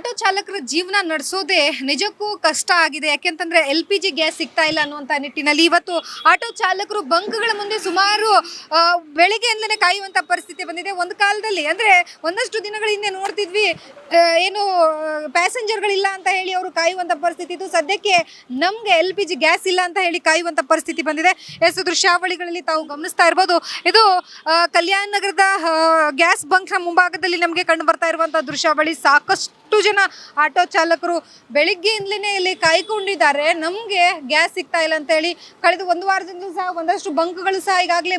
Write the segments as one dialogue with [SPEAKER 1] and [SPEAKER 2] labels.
[SPEAKER 1] Auto ಚಾಲಕರ ಜೀವನ ನಡೆಸೋದೇ ನಿಜಕ್ಕೂ ಕಷ್ಟ ಆಗಿದೆ. ಯಾಕೆಂತಂದ್ರೆ LPG ಗ್ಯಾಸ್ ಸಿಗ್ತಾ ಇಲ್ಲ ಅನ್ನುವಂಥ ನಿಟ್ಟಿನಲ್ಲಿ ಇವತ್ತು ಆಟೋ ಚಾಲಕರು ಬಂಕ್ಗಳ ಮುಂದೆ ಸುಮಾರು ಬೆಳಿಗ್ಗೆಯಿಂದಲೇ ಕಾಯುವಂಥ ಪರಿಸ್ಥಿತಿ ಬಂದಿದೆ. ಒಂದು ಕಾಲದಲ್ಲಿ ಅಂದರೆ ಒಂದಷ್ಟು ದಿನಗಳ ಹಿಂದೆ ನೋಡ್ತಿದ್ವಿ, ಏನು ಪ್ಯಾಸೆಂಜರ್ಗಳಿಲ್ಲ ಅಂತ ಹೇಳಿ ಅವರು ಕಾಯುವಂಥ ಪರಿಸ್ಥಿತಿ ಇತ್ತು. ಸದ್ಯಕ್ಕೆ ನಮಗೆ LPG ಗ್ಯಾಸ್ ಇಲ್ಲ ಅಂತ ಹೇಳಿ ಕಾಯುವಂಥ ಪರಿಸ್ಥಿತಿ ಬಂದಿದೆ. ದೃಶ್ಯಾವಳಿಗಳಲ್ಲಿ ತಾವು ಗಮನಿಸ್ತಾ ಇರ್ಬೋದು, ಇದು ಕಲ್ಯಾಣ ನಗರದ ಗ್ಯಾಸ್ ಬಂಕ್ನ ಮುಂಭಾಗದಲ್ಲಿ ನಮಗೆ ಕಂಡು ಬರ್ತಾ ಇರುವಂಥ ದೃಶ್ಯಾವಳಿ. ಸಾಕಷ್ಟು ಜನ ಆಟೋ ಚಾಲಕರು ಬೆಳಿಗ್ಗೆಯಿಂದಲೇ ಇಲ್ಲಿ ಕಾಯ್ಕೊಂಡಿದ್ದಾರೆ, ನಮಗೆ ಗ್ಯಾಸ್ ಸಿಗ್ತಾ ಇಲ್ಲ ಅಂತ ಹೇಳಿ. ಕಳೆದ ಒಂದು ವಾರದಿಂದಲೂ ಸಹ ಒಂದಷ್ಟು ಬಂಕ್ಗಳು ಸಹ ಈಗಾಗಲೇ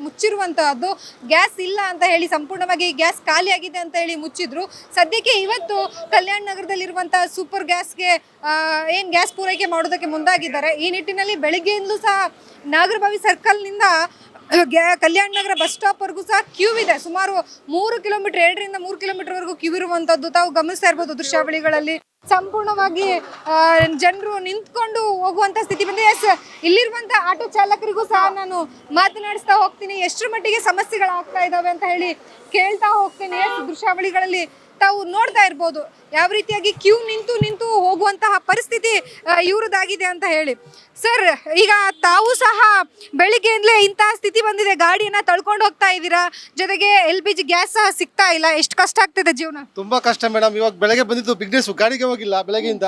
[SPEAKER 1] ಮುಚ್ಚಿರುವಂತಹದ್ದು. ಗ್ಯಾಸ್ ಇಲ್ಲ ಅಂತ ಹೇಳಿ, ಸಂಪೂರ್ಣವಾಗಿ ಗ್ಯಾಸ್ ಖಾಲಿಯಾಗಿದೆ ಅಂತ ಹೇಳಿ ಮುಚ್ಚಿದ್ರು. ಸದ್ಯಕ್ಕೆ ಇವತ್ತು ಕಲ್ಯಾಣ ನಗರದಲ್ಲಿರುವಂತಹ ಸೂಪರ್ ಗ್ಯಾಸ್ಗೆ ಏನು ಗ್ಯಾಸ್ ಪೂರೈಕೆ ಮಾಡೋದಕ್ಕೆ ಮುಂದಾಗಿದ್ದಾರೆ. ಈ ನಿಟ್ಟಿನಲ್ಲಿ ಬೆಳಿಗ್ಗೆಯಿಂದಲೂ ಸಹ ನಾಗರಬಾವಿ ಸರ್ಕಲ್ನಿಂದ ಕಲ್ಯಾಣ ನಗರ ಬಸ್ ಸ್ಟಾಪ್ವರೆಗೂ ಸಹ ಕ್ಯೂ ಇದೆ. ಸುಮಾರು 3 ಕಿಲೋಮೀಟರ್, 2 ರಿಂದ 3 ಕಿಲೋಮೀಟರ್ವರೆಗೂ ಕ್ಯೂ ಇರುವಂಥದ್ದು ತಾವು ಗಮನಿಸ್ತಾ ಇರ್ಬೋದು ದೃಶ್ಯಾವಳಿಗಳಲ್ಲಿ. ಸಂಪೂರ್ಣವಾಗಿ ಜನರು ನಿಂತ್ಕೊಂಡು ಹೋಗುವಂಥ ಸ್ಥಿತಿ ಬಂದಿದೆ. ಇಲ್ಲಿರುವಂಥ ಆಟೋ ಚಾಲಕರಿಗೂ ಸಹ ನಾನು ಮಾತನಾಡಿಸ್ತಾ ಹೋಗ್ತೀನಿ, ಎಷ್ಟರ ಮಟ್ಟಿಗೆ ಸಮಸ್ಯೆಗಳಾಗ್ತಾ ಇದ್ದಾವೆ ಅಂತ ಹೇಳಿ ಕೇಳ್ತಾ ಹೋಗ್ತೀನಿ. ದೃಶ್ಯಾವಳಿಗಳಲ್ಲಿ ತಾವು ನೋಡ್ತಾ ಇರ್ಬೋದು ಯಾವ ರೀತಿಯಾಗಿ ಕ್ಯೂ ನಿಂತು ಹೋಗುವಂತಹ ಪರಿಸ್ಥಿತಿ ಇವ್ರದ್ದಾಗಿದೆ ಅಂತ ಹೇಳಿ. ಸರ್, ಈಗ ತಾವು ಸಹ ಬೆಳಿಗ್ಗೆಯಿಂದಲೇ ಇಂತಹ ಸ್ಥಿತಿ ಬಂದಿದೆ, ಗಾಡಿಯನ್ನ ತಳ್ಕೊಂಡು ಹೋಗ್ತಾ ಇದ್ದೀರಾ, ಜೊತೆಗೆ LPG ಗ್ಯಾಸ್ ಸಹ ಸಿಗ್ತಾ ಇಲ್ಲ, ಎಷ್ಟು ಕಷ್ಟ ಆಗ್ತಿದೆ ಜೀವನ?
[SPEAKER 2] ತುಂಬಾ ಕಷ್ಟ ಮೇಡಮ್. ಇವಾಗ ಬೆಳಗ್ಗೆ ಬಂದಿದ್ದು ಬಿಗ್ನೆಸ್, ಗಾಡಿಗೆ ಹೋಗಿಲ್ಲ ಬೆಳಗ್ಗೆಯಿಂದ.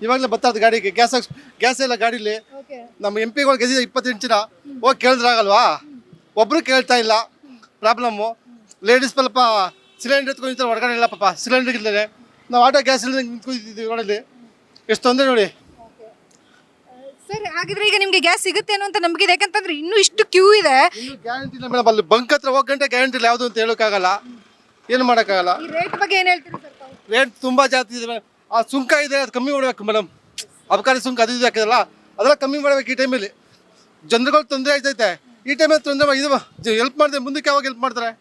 [SPEAKER 2] ಇವಾಗಲೇ ಬರ್ತಾದ ಗಾಡಿಗೆ ಗ್ಯಾಸ್ ಇಲ್ಲ ಗಾಡಿಲಿ. ನಮ್ಮ MP ಗಳು ಗೆದ್ದಿದೆ 28 ಜನ, ಹೋಗಿ ಕೇಳಿದ್ರಾಗಲ್ವಾ, ಒಬ್ರು ಕೇಳ್ತಾ ಇಲ್ಲ. ಪ್ರಾಬ್ಲಮ್ಮು ಲೇಡೀಸ್ ಸ್ವಲ್ಪ ಸಿಲಿಂಡರ್ ಎತ್ಕೊಂಡು ಹೊರಗಡೆ ಇಲ್ಲ ಪಾಪ, ಸಿಲಿಂಡರ್ ಇಲ್ಲದೆ ನಾವು ಆಟೋ ಗ್ಯಾಸ್ ಇಲ್ಲದೆ ನಿಂತ್ಕೊಂಡಿದ್ದೀವಿ ರೋಡಲ್ಲಿ. ಎಷ್ಟು ತೊಂದರೆ ನೋಡಿ
[SPEAKER 1] ಸರ್. ಹಾಗಿದ್ರೆ ಈಗ ನಿಮ್ಗೆ ಗ್ಯಾಸ್ ಸಿಗುತ್ತೆ ಅನ್ನೋ ಅಂತ ನಂಬಿಕೆ ಇದೆ, ಯಾಕಂತಂದ್ರೆ ಇನ್ನೂ ಇಷ್ಟು ಕ್ಯೂ ಇದೆ.
[SPEAKER 2] ಗ್ಯಾರಂಟಿ ಇಲ್ಲ ಮೇಡಮ್, ಅಲ್ಲಿ ಬಂಕ್ ಹತ್ರ ಹೋಗಿ ಗಂಟೆ ಗ್ಯಾರಂಟಿ ಇಲ್ಲ, ಯಾವುದು ಅಂತ ಹೇಳೋಕ್ಕಾಗಲ್ಲ, ಏನು ಮಾಡೋಕ್ಕಾಗಲ್ಲ.
[SPEAKER 1] ರೇಟ್ ಬಗ್ಗೆ ಏನು ಹೇಳ್ತೀರಿ ಸರ್?
[SPEAKER 2] ರೇಟ್ ತುಂಬ ಜಾಸ್ತಿ ಇದೆ. ಆ ಸುಂಕ ಇದೆ, ಅದು ಕಮ್ಮಿ ಮಾಡಬೇಕು ಮೇಡಮ್. ಅಬಕಾರಿ ಸುಂಕ ಅದು ಇದು ಹಾಕಿದಲ್ಲ, ಅದೆಲ್ಲ ಕಮ್ಮಿ ಮಾಡಬೇಕು. ಈ ಟೈಮಲ್ಲಿ ಜನರುಗಳು ತೊಂದರೆ ಆಯ್ತೈತೆ. ಈ ಟೈಮಲ್ಲಿ ತೊಂದರೆ ಇದು ಹೆಲ್ಪ್ ಮಾಡಿದ್ರೆ ಮುಂದಕ್ಕೆ ಯಾವಾಗ ಹೆಲ್ಪ್ ಮಾಡ್ತಾರೆ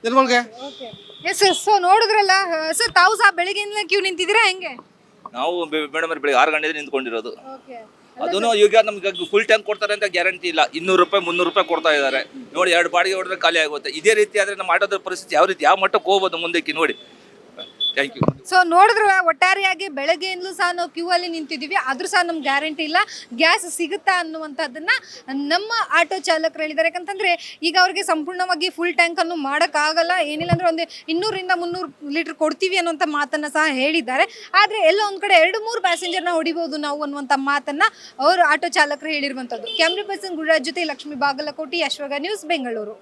[SPEAKER 2] ಜನಗಳಿಗೆ?
[SPEAKER 1] Yes sir. ಸೊ ನೋಡಿದ್ರಲ್ಲ ಸರ್, ತಾವು ಸಹ ಬೆಳಿಗ್ಗೆಯಿಂದ ಕ್ಯೂ ನಿಂತಿದ್ದೀರಾ ಹೆಂಗೆ?
[SPEAKER 3] ನಾವು ಮೇಡಮ್ ಬೆಳಿಗ್ಗೆ 6 ಗಂಟೆಗೆ ನಿಂತ್ಕೊಂಡಿರೋದು. ಅದನ್ನು ಈಗ ನಮ್ಗೆ ಫುಲ್ ಟ್ಯಾಂಕ್ ಕೊಡ್ತಾರೆ ಅಂತ ಗ್ಯಾರಂಟಿ ಇಲ್ಲ. 200 ರೂಪಾಯಿ 300 ರೂಪಾಯಿ ಕೊಡ್ತಾ ಇದ್ದಾರೆ ನೋಡಿ. 2 ಬಾಡಿಗೆ ಹೊಡೆದ್ರೆ ಖಾಲಿ ಆಗುತ್ತೆ. ಇದೇ ರೀತಿ ಆದರೆ ನಮ್ಮ ಆಟೋದ ಪರಿಸ್ಥಿತಿ ಯಾವ ಮಟ್ಟಕ್ಕೆ ಹೋಗ್ಬೋದು ಮುಂದಕ್ಕೆ ನೋಡಿ. Thank you.
[SPEAKER 1] ಸೊ ನೋಡಿದ್ರೆ ಒಟ್ಟಾರೆಯಾಗಿ ಬೆಳಗ್ಗೆಯಿಂದಲೂ ಸಹ ನಾವು ಕ್ಯೂ ಅಲ್ಲಿ ನಿಂತಿದ್ದೀವಿ, ಆದರೂ ಸಹ ನಮ್ಗೆ ಗ್ಯಾರಂಟಿ ಇಲ್ಲ ಗ್ಯಾಸ್ ಸಿಗುತ್ತಾ ಅನ್ನುವಂಥದ್ದನ್ನ ನಮ್ಮ ಆಟೋ ಚಾಲಕರು ಹೇಳಿದ್ದಾರೆ. ಯಾಕಂತಂದ್ರೆ ಈಗ ಅವ್ರಿಗೆ ಸಂಪೂರ್ಣವಾಗಿ ಫುಲ್ ಟ್ಯಾಂಕ್ ಅನ್ನು ಮಾಡೋಕ್ಕಾಗಲ್ಲ, ಏನಿಲ್ಲ ಅಂದ್ರೆ ಒಂದು 200 ರಿಂದ 300 ಲೀಟರ್ ಕೊಡ್ತೀವಿ ಅನ್ನುವಂಥ ಮಾತನ್ನ ಸಹ ಹೇಳಿದ್ದಾರೆ. ಆದರೆ ಎಲ್ಲ ಒಂದು ಕಡೆ 2-3 ಪ್ಯಾಸೆಂಜರ್ನ ಹೊಡಿಬೋದು ನಾವು ಅನ್ನುವಂಥ ಮಾತನ್ನ ಅವರು ಆಟೋ ಚಾಲಕರು ಹೇಳಿರುವಂಥದ್ದು. ಕ್ಯಾಮ್ರಾ ಪರ್ಸನ್ ಗುರುರಾಜ್ ಜೊತೆ ಲಕ್ಷ್ಮೀ ಬಾಗಲಕೋಟಿ, ಅಶ್ವಗ ನ್ಯೂಸ್, ಬೆಂಗಳೂರು.